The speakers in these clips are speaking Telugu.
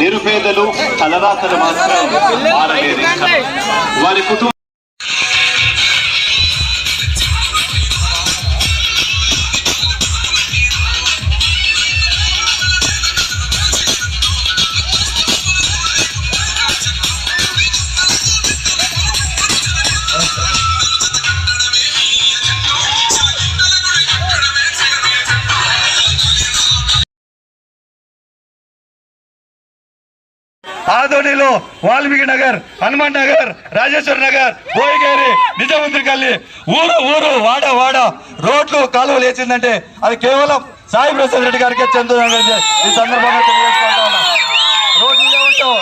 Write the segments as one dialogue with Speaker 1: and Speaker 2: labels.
Speaker 1: నిరుపేదలు తలరాతలు మాత్రం మారలేదు. వారి కుటుంబం
Speaker 2: ఆదోనిలో వాల్మీకి నగర్, హనుమాన్ నగర్, రాజేశ్వర్ నగర్, బోయిగేరి, నిజాముద్దీన్ గల్లీ, ఊరు వాడ రోడ్లు కాలువలు వేసిందంటే అది కేవలం సాయి ప్రసాద్ రెడ్డి గారికి చెందుతుందని ఈ సందర్భంగా తెలియజేసుకుంటా ఉన్నా. రోడ్లు లేవుంటావు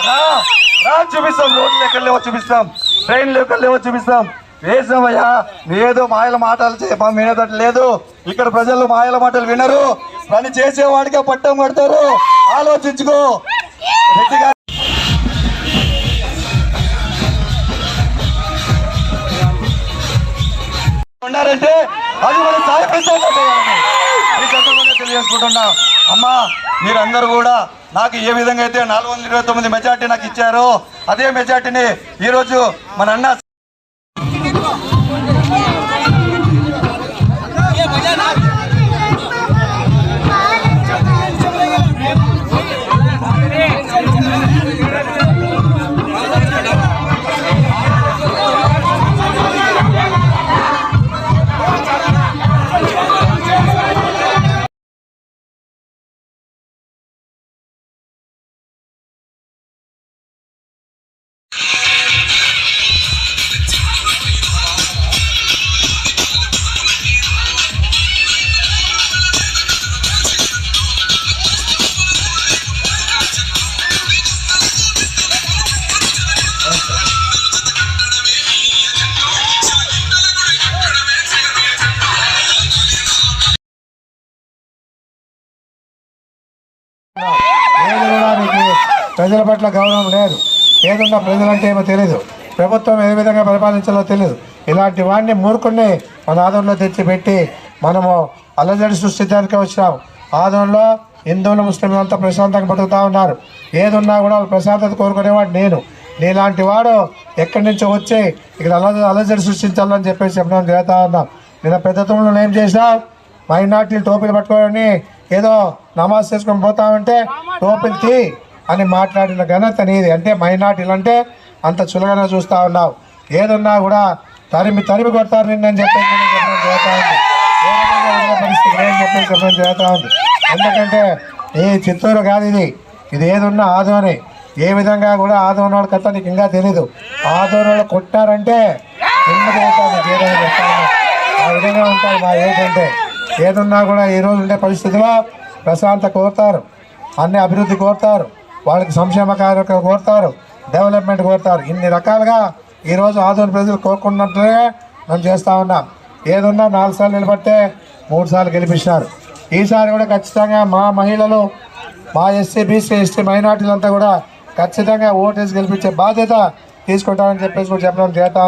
Speaker 2: రా చూపిస్తాం, రోడ్లు ఎక్కడ లేవో చూపిస్తాం, ట్రైన్లు ఎక్కడ లేవో చూపిస్తాం. వేసామయ్యా, ఏదో మాయల మాటలు వినేదట్టు లేదు. ఇక్కడ ప్రజలు మాయల మాటలు వినరు, పని చేసేవాడికే పట్టం కడతారు. ఆలోచించుకో రెడ్డి గారు. ఉన్నారంటే అది మన సాయి ప్రసాద్ ఈ సందర్భంగా తెలియజేసుకుంటున్నా. అమ్మా, మీరందరూ కూడా నాకు ఏ విధంగా అయితే 429 మెజార్టీ నాకు ఇచ్చారో అదే మెజార్టీని ఈరోజు మన అన్న ప్రజల పట్ల గౌరవం లేదు, ఏదున్నా ప్రజలంటే ఏమో తెలియదు, ప్రభుత్వం ఏ విధంగా పరిపాలించాలో తెలియదు. ఇలాంటి వాడిని మూర్ఖుడిని మన ఆదోళనలో తెచ్చిపెట్టి మనము అల్లజడి సృష్టించడానికి వచ్చినాం. ఆదోళనలో హిందువులు ముస్లింలు అంతా ప్రశాంతంగా బతుకుతూ ఉన్నారు. ఏదున్నా కూడా ప్రశాంతత కోరుకునేవాడు నీలాంటి వాడు ఎక్కడి నుంచో వచ్చి ఇక్కడ అల్లజడి సృష్టించాలని చెప్పేసి చెప్పడం జరుగుతూ ఉన్నాం. నిన్న పెద్ద తమ్ముళ్ళు ఏం చేసినావు? మైనార్టీలు టోపీలు పట్టుకోవాలని ఏదో నమాజ్ చేసుకొని పోతామంటే టోపీలు తీ అని మాట్లాడిన ఘనత నీది. అంటే మైనార్టీలు అంటే అంత చులకన చూస్తూ ఉన్నావు. ఏదున్నా కూడా తరిమి కొడతారు నిన్నని చెప్పేసి చెప్పడం జరుగుతూ ఉంది. పరిస్థితి లేని చెప్పేసి చెప్పడం జరుగుతూ ఉంది. ఎందుకంటే ఈ చిత్తూరు కాదు ఇది ఏదున్నా ఆదోని. ఏ విధంగా కూడా ఆదోని వాళ్ళ కథ నీకు ఇంకా తెలీదు. ఆదోని వాళ్ళు కొట్టారంటే ఆ విధంగా ఉంటాయి. మా ఏంటంటే ఏదున్నా కూడా ఈరోజు ఉండే పరిస్థితిలో ప్రశాంత కోరుతారు, అన్ని అభివృద్ధి కోరుతారు, వాళ్ళకి సంక్షేమ కార్యక్రమాలు కోరుతారు, డెవలప్మెంట్ కోరుతారు. ఇన్ని రకాలుగా ఈరోజు ఆదోని ప్రజలు కోరుకున్నట్లే మనం చేస్తూ ఉన్నాం. ఏదున్నా 4 సార్లు నిలబడితే 3 సార్లు గెలిపించినారు. ఈసారి కూడా ఖచ్చితంగా మా మహిళలు, మా ఎస్సీ బీసీ ఎస్టీ మైనార్టీలంతా కూడా ఖచ్చితంగా ఓటేసి గెలిపించే బాధ్యత తీసుకుంటామని చెప్పేసి కూడా చెప్పడం చేస్తా